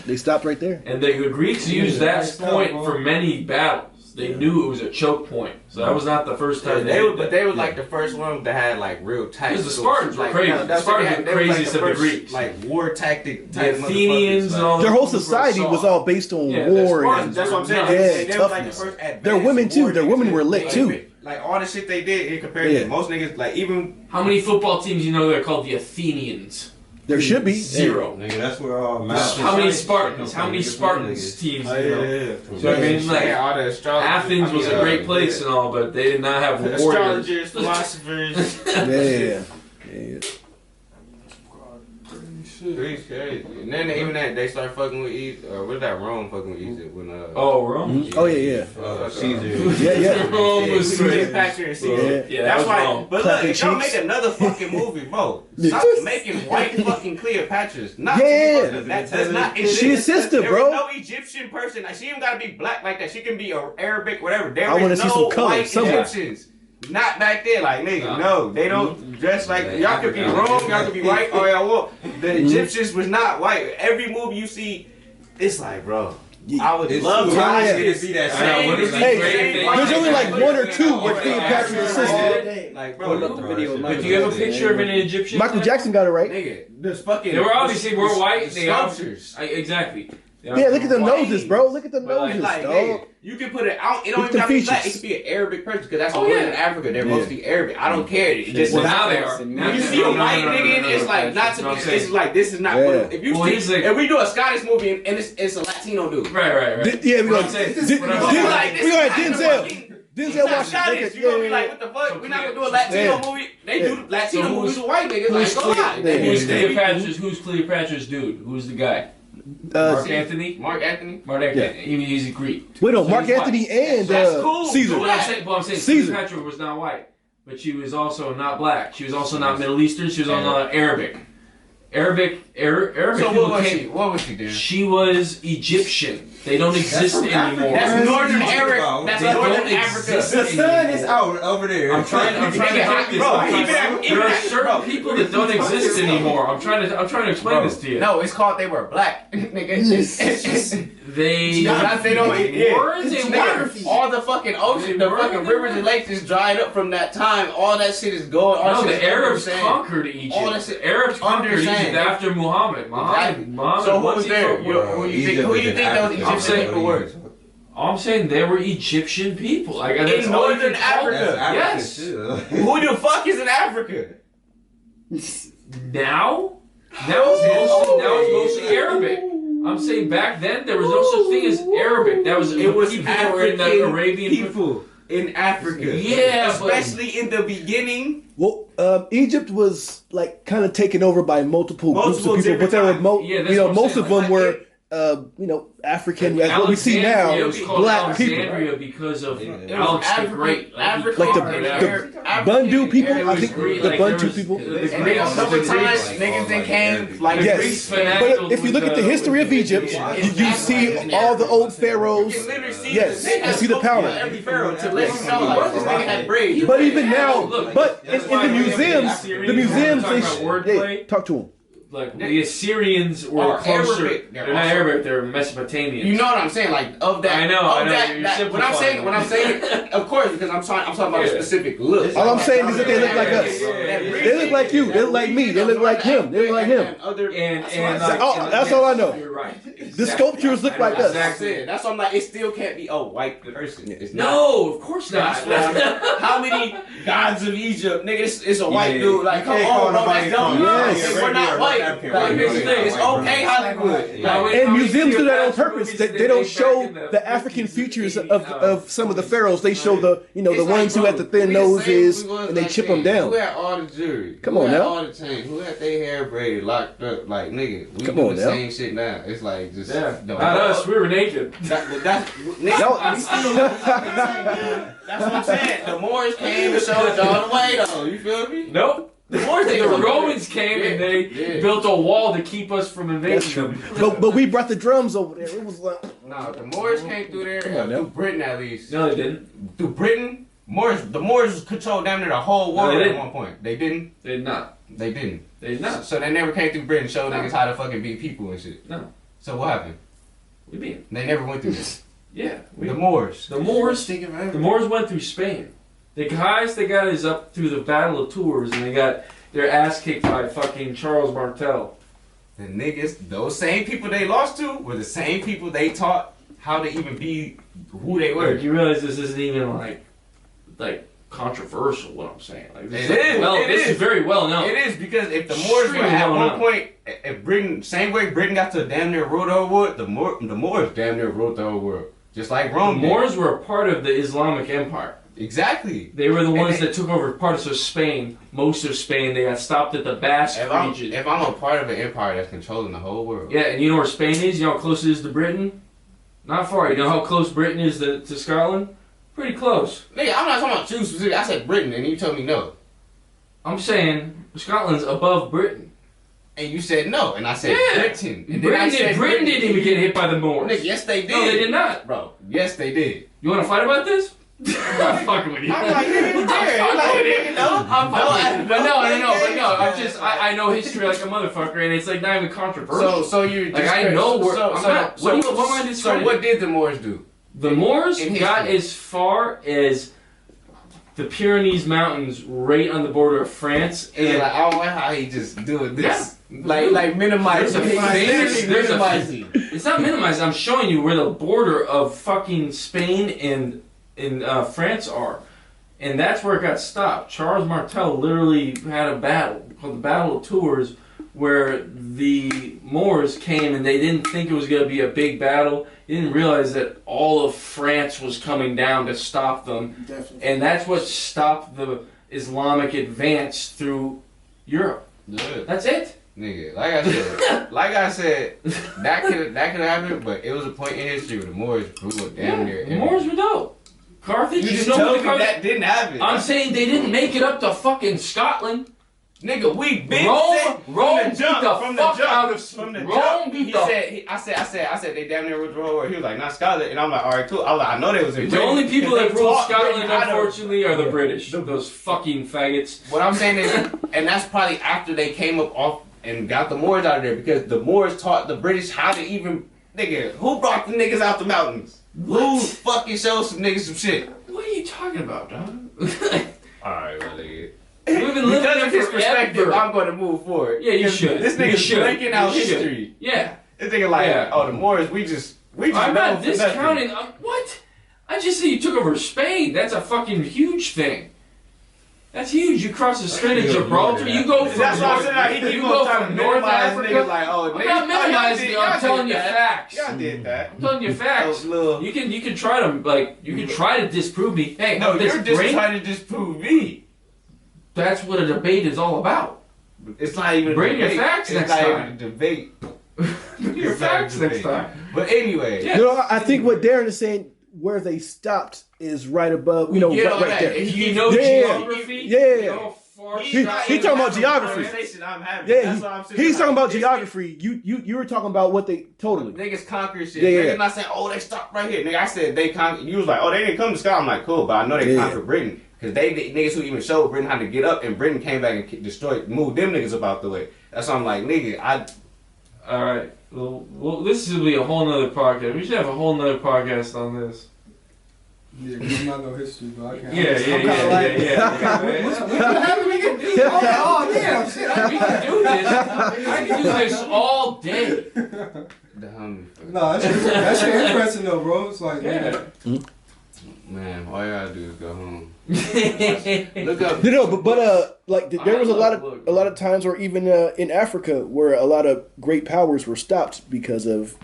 They stopped right there. And the Greeks used that point for many battles. They knew it was a choke point, so that was not the first time They did were, but they were like the first one that had like real tactics. Because the Spartans were crazy. The Spartans were craziest of the Greeks. Like war tactic. The Athenians and all Their those whole people were society soft. was all based on Yeah, war. the And, That's what I'm saying. Yeah, They were like the toughness. first advanced Their women too. war Their women niggas. were lit too. Like all the shit they did, in comparison Yeah. to most niggas, like even How many football teams you know they're called the Athenians? There should be. Zero. Nigga, that's where all math. How many Spartans? How many Spartans teams? Oh, You know? yeah. So I mean, like all the astrologers. Athens was a great place and all, but they did not have warriors. Astrologers, philosophers. Yeah. Greece crazy. And then even that they start fucking with Egypt. What is that? Rome fucking with Egypt when Oh, Rome. Oh yeah. Caesar. Yeah. Rome was crazy. Cleopatra and Caesar. Yeah, That's that was why. wrong. But look, Clapping if y'all cheeks. make another fucking movie, bro, stop making white fucking Cleopatras. Not Yeah. that does not exist. She a sister, There bro. was no Egyptian person. Like, she even gotta be black like that. She can be Arabic, whatever. There I wanna is see no some color white somewhere. Egyptians. Not back then, like nigga, no, they don't dress like Yeah, y'all could be yeah. wrong, y'all could be white, all y'all want. The Egyptians was not white. Every movie you see, it's like, bro, I would love to watch this. Be that I know, wouldn't it be Hey, great if they- there's only like one or two with Cleopatra's sister. Like, What bro, about the video? But do you have a picture of an Egyptian? Michael Jackson got it right. nigga, this fucking. They were obviously more white. They sculptures. Exactly. Yeah, look at the White. noses, bro. Look at the But, noses, Like, dog. nigga, you can put it out. It don't Look even at have the to be black. It features. could be an Arabic person because that's Oh, what yeah. in Africa. They're mostly Arabic. I don't care. It just Well, now they are. When you see a white nigga in it, it's like not to be. It's like this is not. Yeah. If you Well, see, he's like- if we do a Scottish movie and it's a Latino dude. Right. Yeah, we What gonna I'm saying- Denzel what I'm saying- Like, this we is gonna not Denzel. fucking- Denzel He's not Washington. Scottish. You gonna be like, what the fuck? We're not gonna do a Latino Yeah. movie. They do Latino so who's- movies with white niggas. Like, go on. Who's Cleopatra's dude? Who's the guy? Mark Anthony? Mark Anthony. Mark Anthony. He's a Greek. Wait, no, So Mark he's Anthony and That's cool. Caesar. But I'm saying Caesar. Cleopatra was not white, but she was also not black. She was also not Middle Eastern. She was also not Arabic. Arabic So people what was came. she? What was she doing? She was Egyptian. They don't exist from Africa. anymore. That's Northern What are you Africa. talking That's They don't Northern Africa. exist The sun anymore. is out over there. I'm trying to get this. Bro, There are certain people that don't exist anymore. I'm trying to explain this to you. No, it's called they were black, nigga. They Not they don't. were. They were. All the fucking ocean, the fucking rivers and lakes is dried up from that time. All that shit is going. All No, shit the is Arabs understand. conquered Egypt. All that shit- The Arabs conquered understand. Egypt after Muhammad. Exactly. Muhammad. So who what's was he there? from? Who you think those Egyptian people were? I'm saying they were Egyptian people. Like that's In all you Northern can call Africa. them. Yes. Who the fuck is in Africa? Now it's mostly Arabic. I'm saying back then there was no such thing as Arabic. That was It was people that were in the African Arabian. people in Africa. Yeah, but- especially in the beginning. Well, Egypt was like kind of taken over by multiple groups Multiple of people, but there were different Yeah, that's what I'm most saying. of them Like, were African. As what we see now, Alexandria was called black people. Alexandria because of It was Alex the African- Great. African Like the- and the Arab- Bundu people. Arab- I think Greek, the like, Buntu there was- people. the And then Greeks- a couple the times Greeks- niggas that came like Yes. Greeks. But if you look at the history of Egypt, you see all the old pharaohs. You can literally see Yes, they you had see the spoken power. to every pharaoh to let you know like this nigga had braids. But even now, but in That's why the we have museums, the the museums, Talking they about wordplay. hey, talk to them. Like the Assyrians were Are closer. Arabic. They're not Arabic. They're Mesopotamians. You know what I'm saying? Like of that. I know, Of I know, that, you're that when I'm saying, of course, because I'm talking about a Yeah. specific look. All I'm saying is that they look like us. Yeah. They look like you. They look like me. They look like him. They look like him. And That's all I know. You're right. The sculptures look like us. Exactly. That's why I'm like, it still can't be a white person. It's not. No, of course not. How many gods of Egypt, nigga? It's a white dude. Like, come You can't on, call bro, that's dumb. nobody Yes. from We're not Arabia, white. African, Like, white, here's the white, thing. It's white, okay, white. Hollywood. Now, Like, And museums do that on Cleopatra purpose. movies They that don't made show back in the the African 50s, features 80s, of some of the pharaohs. They show the it's the ones who like, had the bro, thin we the same noses we was and they back chip then. them down. Who had all the jewelry? Come Who on had now. all the chains? Who had their hair braided, locked up? Like, nigga, we Come do on the now. same shit now. It's like just Yeah, no. not us. We were naked. That's nigga, That that's what I'm saying. The Moors came and showed y'all the way, though. You feel me? Nope. The Moors, The Romans came and they built a wall to keep us from invading them. but we brought the drums over there. It was like No, the Moors came through there, Come on now. through Britain at least. No, they didn't. Through Britain, the Moors controlled down there the whole No, world they at didn't. one point. They didn't. They did not. They didn't. They did not. So they never came through Britain and showed niggas how to fucking beat people and shit. No. So what happened? We mean? They never went through this. Yeah. The Moors. The Moors went through Spain. The guys they got is up through the Battle of Tours, and they got their ass kicked by fucking Charles Martel. The niggas, those same people they lost to were the same people they taught how to even be who they were. Like, you realize this isn't even like controversial. What I'm saying, like this It is, Well, it this is. is very well known. It is because if the Moors were Extremely at well one known. point, if Britain, same way Britain got to damn near rule the whole world, the Moors damn near ruled the whole world. Just like The Rome did. Moors were a part of the Islamic Empire. Exactly. They were the ones they- that took over parts of Spain, most of Spain. They got stopped at the Basque If I'm region. a part of an empire that's controlling the whole world. Yeah, and you know where Spain is? You know how close it is to Britain? Not far. You know how close Britain is to Scotland? Pretty close. Nigga, I'm not talking about you specifically. I said Britain, and you told me no. I'm saying Scotland's above Britain. And you said no, and I said Yeah. Britain. And then I Britain, said Britain didn't even get hit by the Moors. Nigga, yes they did. No, they did not. Bro, yes they did. You want to fight about this? I'm fucking with you. I'm like, nigga, you there. I'm Like, fucking with nigga, you. no, I'm fucking with you. But no, I'm just. just, I know history like a motherfucker, and it's like not even controversial. So you Like, I know where- I'm not- what am I So describing? what did the Moors do? The Moors In got history. as far as the Pyrenees Mountains, right on the border of France, It's and like I don't like how he just doing this. Yeah. Like minimize. There's a famous- there's a- minimizing. it's not minimized. I'm showing you where the border of fucking Spain and France are, and that's where it got stopped. Charles Martel literally had a battle called the Battle of Tours, where the Moors came and they didn't think it was going to be a big battle. They didn't realize that all of France was coming down to stop them. Definitely. And that's what stopped the Islamic advance through Europe. Good. That's it. Nigga, like I said, that could happen, but it was a point in history where the Moors grew up damn near. The Moors were dope. Carthage, You just know told what me the Carthage- that didn't happen. I'm saying they didn't make it up to fucking Scotland. Nigga, we been Rome from the jump, from the jump. from the Rome jump. beat He the. said, I said they damn near was wrong. He was like, not Scotland, and I'm like, all right, cool. I was like, I know they was in The Britain, only people 'cause that they rule taught Scotland, Britain how to- unfortunately, are the British. Those fucking faggots. What I'm saying is, and that's probably after they came up off and got the Moors out of there, because the Moors taught the British how to even, nigga, who brought the niggas out the mountains? Who fucking showed some niggas some shit? What are you talking about, dog? Alright, well, nigga. We've been living Because there of his perspective, forever. I'm going to move forward. Yeah, you Because should. This You nigga's should. breaking out You should. history. Yeah. This nigga like, Yeah. oh, the Moors, we just I'm know not for nothing. discounting. What? I just said you took over Spain. That's a fucking huge thing. That's huge. You cross the Strait of Gibraltar. You go from That's what I'm North, saying. Like, he you keep go on trying from to North minimize Africa. niggas like, oh, I'm niggas, not minimizing you. I'm telling you facts. Y'all did that. I'm telling you facts. Little, You can try to disprove me. Hey, no, this you're just brain- trying to disprove me. That's what a debate is all about. It's not even Bring a your debate. facts it's next not time. even a debate. Bring your facts next time. But anyway, Yeah. You know, I think what Darren is saying, where they stopped is right above, you know, get all right that. there. And You know Yeah. geography? Yeah. You know far He south- talking about geography. Conversation I'm having. Yeah, That's what I'm saying. he's talking about This geography. You were talking about what they totally. Niggas conquer shit. Yeah, Niggas yeah. not saying, oh, they stopped right here. Nigga, I said they conquered. You was like, oh, they didn't come to Scotland. I'm like, cool, but I know they Yeah. conquered Britain. Because they niggas who even showed Britain how to get up, and Britain came back and destroyed, moved them niggas about the way. That's why I'm like, nigga, All right. Well, this will be a whole nother podcast. We should have a whole nother podcast on this. Yeah, we don't know history, but I can't. Yeah. Oh, damn, shit. We can do this. I can do this all day. damn, No, that shit interesting though, bro. It's like, Yeah. man, all you gotta do is go home. Look Look up. You know, but like there was a lot of times where even in Africa where a lot of great powers were stopped because of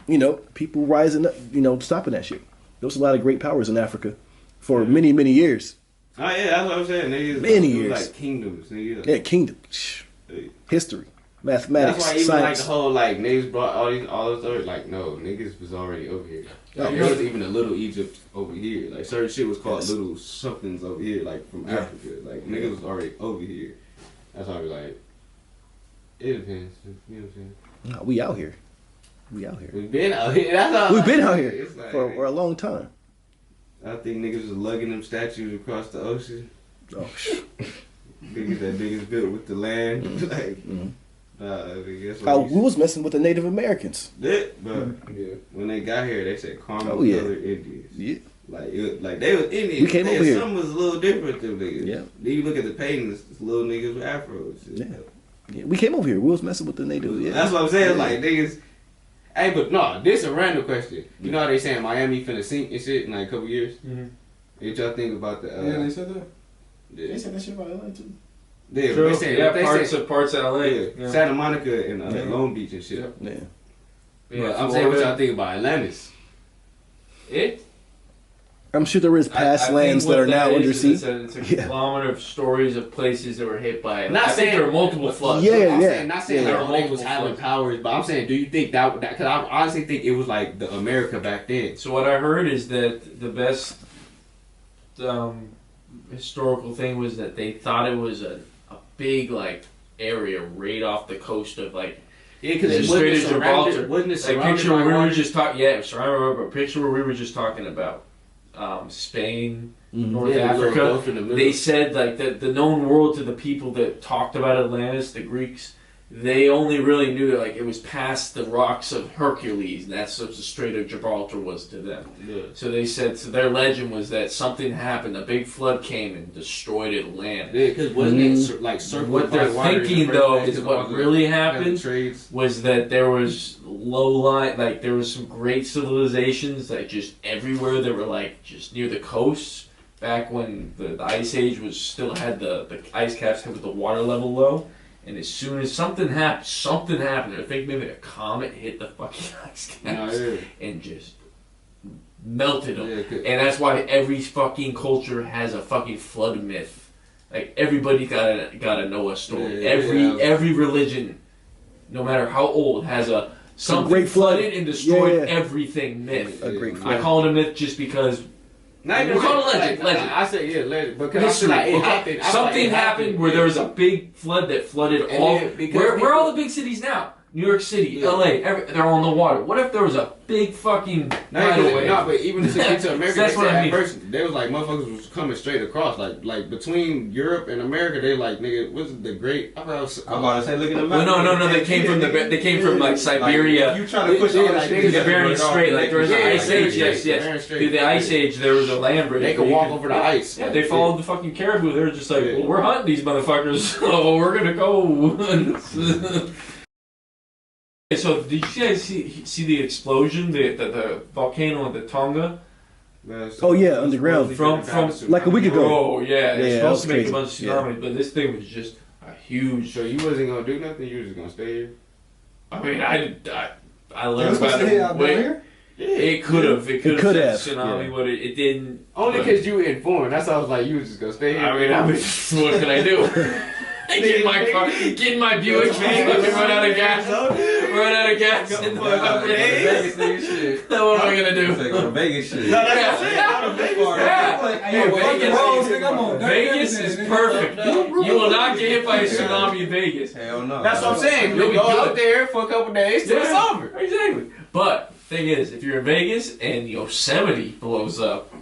people rising up, stopping that shit. There was a lot of great powers in Africa for many years. Oh yeah, that's what I'm saying. Niggas, Many it was years. like kingdoms, nigga. Yeah, kingdom, history, mathematics, That's why even like science. the whole like niggas brought all this other like no niggas was already over here. Like, there was even a little Egypt over here. Like certain shit was called little somethings over here, like from Africa. Like niggas was already over here. That's why I was like, it depends. You know what I'm saying? No, we out here. We've been out here. That's all. We've been out here It's like, for a long time. I think niggas was lugging them statues across the ocean. Oh, Niggas that niggas built with the land. Like, I guess what we was messing with the Native Americans. did, but when they got here, they said caramel colored Indians. Yeah. Like they was Indians. We came over here. Something was a little different to niggas. Yeah. Then you look at the paintings, it's little niggas with afros. Yeah, we came over here. We was messing with the Native. Yeah. That's what I'm saying. Yeah. Like niggas. Hey, but no, this a random question. You know how they saying Miami finna sink and shit in like a couple years? Mm-hmm. What y'all think about the? yeah, they said that. Yeah. They said that shit about LA too. Yeah, True. they say, Yeah, they parts say, of LA. yeah, Santa Monica and Long Beach and shit. Yeah. But I'm saying what y'all think about Atlantis. I'm sure there is past I think lands what that are now is under is sea. It's a Yeah. conglomerate of stories of places that were hit by it. Not I think saying- there are multiple floods. Yeah, I'm yeah. saying, not saying Yeah. like all niggas was Multiple having floods. powers, but I'm saying, do you think that? Because I honestly think it was like the America back then. So what I heard is that the best historical thing was that they thought it was a big like area right off the coast of like Yeah, because the it Strait wasn't of Gibraltar. wasn't it Like surrounded picture by where we were water? just talking. Yeah, surrounded by a picture where we were just talking about Spain, North Yeah, the little Africa. gulf in the middle. They said like the known world to the people that talked about Atlantis, the Greeks, they only really knew that like it was past the rocks of Hercules, and that's what the Strait of Gibraltar was to them. Yeah. So they said, so their legend was that something happened, a big flood came and destroyed Atlantis. Yeah, because wasn't it like circled What by they're water in the thinking first though place is and what all the- really all the happened trades. was that there was low line, like there was some great civilizations like just everywhere that were like just near the coasts back when the ice age was still had the ice caps with the water level low. And as soon as something happened, I think maybe a comet hit the fucking ice caps and just melted them. Yeah, 'cause- And that's why every fucking culture has a fucking flood myth. Like everybody got a Noah story. Yeah, every religion, no matter how old, has a something great flood. flooded and destroyed Yeah. everything myth. A great I flood. call it a myth just because Not even We'll call it legend. legend. I said yeah, legend. Because History. I feel like it Okay. happened. I feel Something like it happened where there was a big flood that flooded And all. then because Where are all people- the big cities now? New York City, Yeah. LA, they're all in the water. What if there was a big fucking tidal wave? No, but even to get to America, That's they what said I at mean. first they was like motherfuckers was coming straight across, like between Europe and America. They like nigga, what's it, the Great? I'm about to say, look at the Well, map. no. They came from they came from like Siberia. Like, you trying to push all that shit the The Bering Strait, like there was an Yeah, ice Bering age. Yes, Strait, yes. Bering Strait. Through the ice age, there was a land bridge. They could where you walk over the ice. Yeah, they followed the fucking caribou. They were just like, Yeah. well, we're hunting these motherfuckers, so we're gonna go. So did you guys see the explosion, the volcano at the Tonga? Oh, yeah, underground. From like a week ago. Oh yeah, they're Yeah, that supposed was to make crazy. a bunch of tsunamis, but this thing was just a huge. So you wasn't gonna do nothing. You was just gonna stay here. I mean, I It learned was supposed about to hit out it. down Wait, here? it could have. It could could have, have tsunami, yeah. but it didn't. Only but- because you were informed. That's why I was like, you was just gonna stay here. I mean, what can I do? Get in my car, get in my Buick, fucking run out of gas. Run out of gas in the fucking Vegas nigga shit. What am I gonna do? Say, go to Vegas shit. Yeah. Hey, Vegas is perfect. You will not get hit by a tsunami in Vegas. Hell no. That's what I'm saying. You'll You be go good. out there for a couple days till it's over. Exactly. But thing is, if you're in Vegas and Yosemite blows up,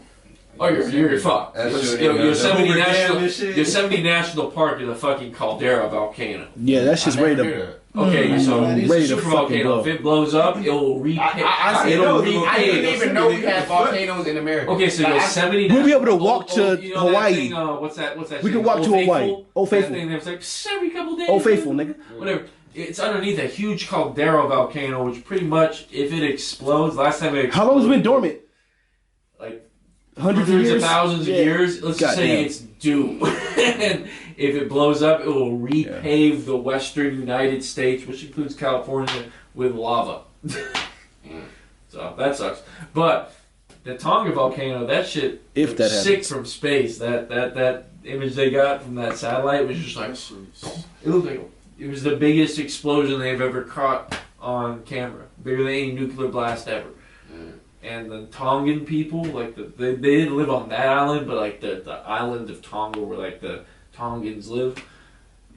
oh, you're fucked. That shit, Yosemite the Hoover Dam National and shit. Yosemite National Park is a fucking caldera volcano. Yeah, that's just ready to. Okay, so it's Ready a to super fucking volcano. blow. If it blows up, it will I didn't even know we had volcanoes in America. Okay, so Yosemite. We'll be able to walk to you know that Hawaii. thing, what's that? We shit? can walk Old to Faithful? Hawaii. Old That Faithful. thing that was like every couple days. Old Faithful, nigga. Whatever. It's underneath a huge caldera volcano, which pretty much, if it explodes, last time it exploded, How long has it been dormant? Like Hundreds of years? thousands Yeah. of years. Let's just say Goddamn. it's due. And if it blows up, it will repave the western United States, which includes California, with lava. So that sucks. But the Tonga volcano, that shit If looks that sick happens. from space. That image they got from that satellite was just like it looked like it was the biggest explosion they've ever caught on camera, bigger than any nuclear blast ever. And the Tongan people, like they didn't live on that island, but like the island of Tonga where like the Tongans live,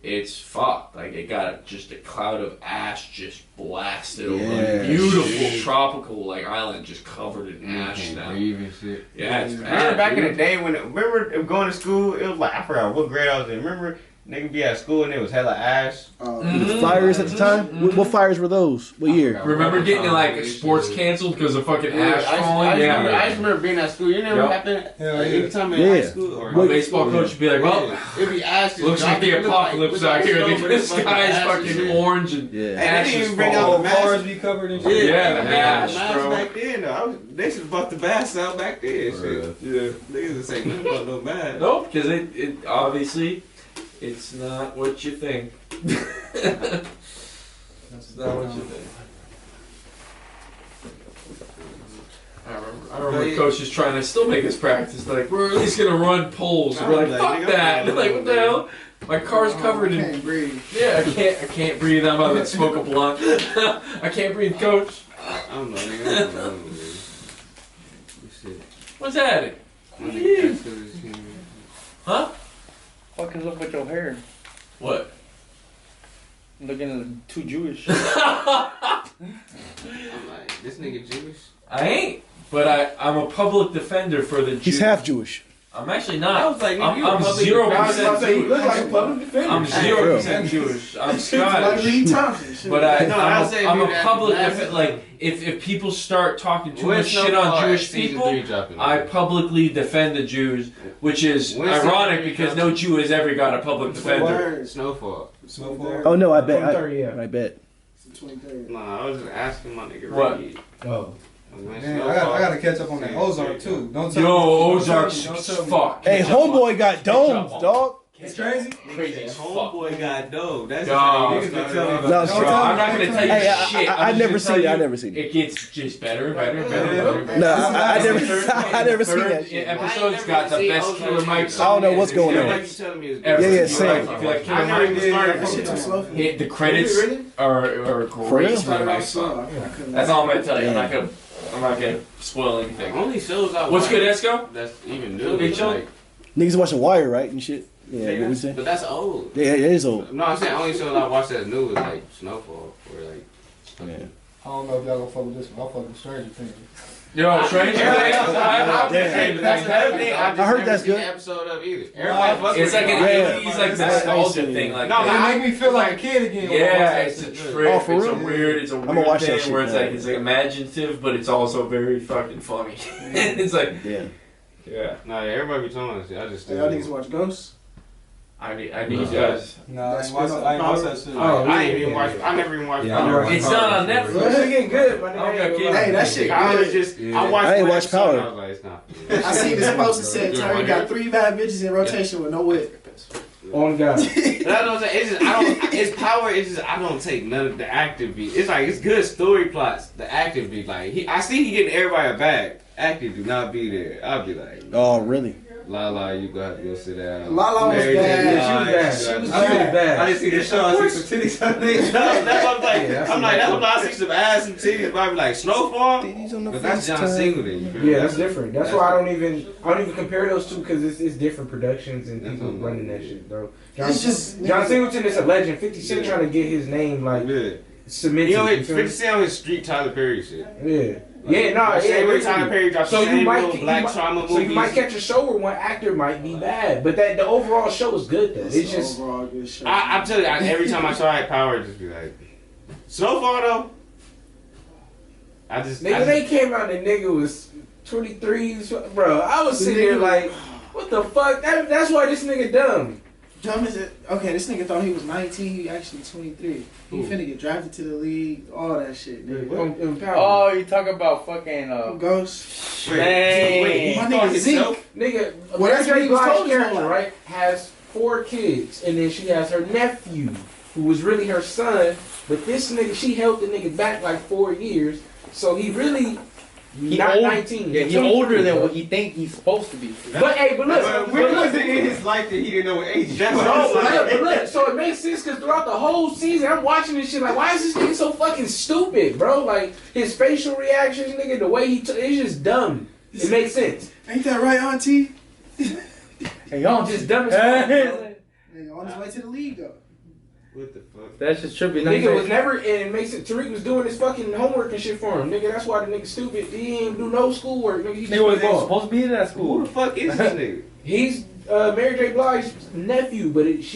it's fucked. Like it got just a cloud of ash just blasted over Yeah. a beautiful tropical like island just covered in ash now. Breathing shit. Yeah, it's Remember bad. back in dude. the day when remember going to school, it was like I forgot what grade I was in. Remember nigga be at school and it was hella ash. Mhm. Fires at the time? What fires were those? What year? Remember getting like sports canceled because of fucking ash falling? I Yeah. just remember being at school. You never Yep. happened Hell yeah. anytime in Yeah. high school or My baseball coach would be like, well, it'd be ash. just looks like dropping. the It looked like- apocalypse looked out like here. snow, The but it's sky is ash and fucking shit. orange and Yeah. And ash they didn't is even bring falling. out the Cars mask. be covered in Yeah, shit. Yeah, the they ash, had masks bro. back then. They should bought the masks out back then. Shit. Bruh. Yeah, niggas would say nothing about no mask. Nope, because it obviously it's not what you think. It's not what you think. I remember coach is trying to still make us practice. Like we're at least gonna run polls. We're like, fuck that. Like what the hell? My car's covered in. Can't breathe. Yeah, I can't breathe. I'm about to smoke a blunt. I can't breathe, coach. I don't know, nigga. I don't know, nigga. Shit. What's that? My nigga asked for this shit. Huh? What is up with your hair? What? Looking too Jewish. I'm like, this nigga Jewish? I ain't. But I'm a public defender for the Jews. He's half Jewish. I'm actually I not. was like, nigga, I'm you a public 0% You Jewish. look like a public defender. I'm 0% Jewish. I'm Like Scottish. Reed Thompson. Shit. But No, I was saying I'm do a that public last- defender. Like, if people start talking too When much shit on Jewish season people, 3 dropping? I publicly defend the Jews, which is When's ironic season 3 because no Jew has ever got a public defender. Snowfall. Snowfall. Oh no, I bet. 23rd, yeah. I bet. Nah, I was just asking my nigga What? Ricky. Oh. When Man, Snowfall- I gotta catch up on that Ozark too. Don't tell Yo, me. Ozark's Don't tell me. fuck. Hey, homeboy got domes, dog. It's crazy. Crazy as fuck. Homeboy got dope. That's Dog. niggas been telling me No, about bro, Bro, I'm not gonna tell you Hey, shit. I I'm never just seen gonna it. I tell you never seen it. It gets just better, better. No, I never. I never seen Third that shit. episode's got the best killer mics. I don't know what's going on. Like you telling me is Ever. Yeah, yeah, If you same. like- if you like I Killer never Mike, even started. That shit too slow for me. the credits are For real? great. Started off slow. I couldn't- That's all I'm gonna tell you. I'm not gonna I'm not gonna spoil anything. Only shows I What's watch good, Esco? that's even new. Big Show? Like, Niggas watching Wire, right, and shit. Yeah, Yeah. what we say? but that's old. Yeah, it is old. No, I'm saying only shows I watched that's new is like Snowfall or like. Yeah. I don't know if y'all gonna fuck with this one. I'll fuck with Stranger Things. Yo, Stranger Things. I heard that's good. Episode of either. Everybody fucks It's with like it. an Yeah. 80s like nostalgia thing. Like, No, It make me feel like a kid again. when I watch yeah, that it's a shit. trip. Oh, for it's real? It's a I'ma weird watch that thing shit where it's now. like it's like imaginative, but it's also very fucking funny. It's like, Yeah. yeah. Nah, yeah, everybody be talking about shit. I just Hey, y'all niggas watch Ghosts? I need you guys. Nah, I ain't watch that shit. I ain't even watch. I never even watched. Yeah, I never watched It's not on Bro, Netflix. that shit getting good, my I don't got nigga. kids. Hey, that shit Power good. is just. Yeah. I watched. I ain't one watched episode Power. and I was like, it's not. I seen this post that said, Good Terry one, got yeah. 3 bad bitches in rotation with no whip. On God. That's what I'm saying. It's just I don't. It's Power. It's just I don't take none of the active beat. It's like it's good story plots. The active beat, like I see he getting everybody a bag. Active do not be there. I'll be like, Oh, really? La, you gonna have to go sit down. Lala was Mary bad. J. She was Blige, bad. you She gotta- was I didn't see this show. I see some titties on there. That's what I'm like. Yeah, that's I'm like, that's what what I see some ass and titties. But I be like, Snowfall. Titties on the But that's John FaceTime. Singleton. You feel me? Yeah, that's different. That's why I don't even compare those two because it's different productions and That's people what I'm running like. that shit, bro. John, It's just John Singleton is a legend. 50 Cent trying to get his name like Yeah. cemented. You know, you it's feel me? 50 Cent on his street Tyler Perry shit. Yeah. Yeah, no, yeah, Same way literally. Tyler Perry drops So the same you might, little black trauma so you movies. might catch a show where one actor might be bad, but that the overall show is good though. It's just overall good show. I'm telling you, every time I try Power, it just be like, Snowfall though. nigga. They came out and the nigga was 23, bro. I was sitting there like, what the fuck? That's why this nigga dumb. Dumb is it? Okay, this nigga thought he was 19. He actually 23. He finna get drafted to the league. All that shit, nigga. On Power. Oh, you talking about fucking Ghost. Wait, My nigga Zeke. Nigga, Well, that's what he was told his whole character, life. right, has 4 kids, and then she has her nephew, who was really her son, but this nigga, she held the nigga back like 4 years, so he really not 19. Yeah, he's older than what he think he's supposed to be. But hey, but look, When was it in his life that he didn't know what age he was? no, but look, so it makes sense because throughout the whole season, I'm watching this shit like, why is this nigga so fucking stupid, bro? Like, his facial reactions, nigga, the way it's just dumb. It makes sense. Ain't that right, Auntie? Hey, y'all Just dumb as fuck, bro. Nigga, on his way to the league, though. What the fuck? That's just trippy. Nigga was never, and it makes it, Tariq was doing his fucking homework and shit for him. Nigga, that's why the nigga stupid. He ain't do no schoolwork. Nigga, he just Nigga wasn't play ball. supposed to be in that Who school. the fuck is this nigga? He's Mary J. Blige's nephew, but it's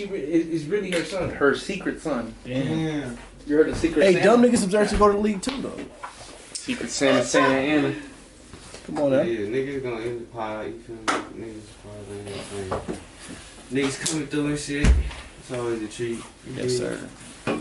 really her son. Her secret son. Yeah. You heard the secret Hey, Santa? dumb niggas deserve to go to the league too, though. Secret Santa, Santa Ana. Come on Yeah, now. niggas gonna end the pod. You feel me? Niggas probably ain't saying. Niggas coming through and shit. It's always a treat. Yes, sir. Yeah.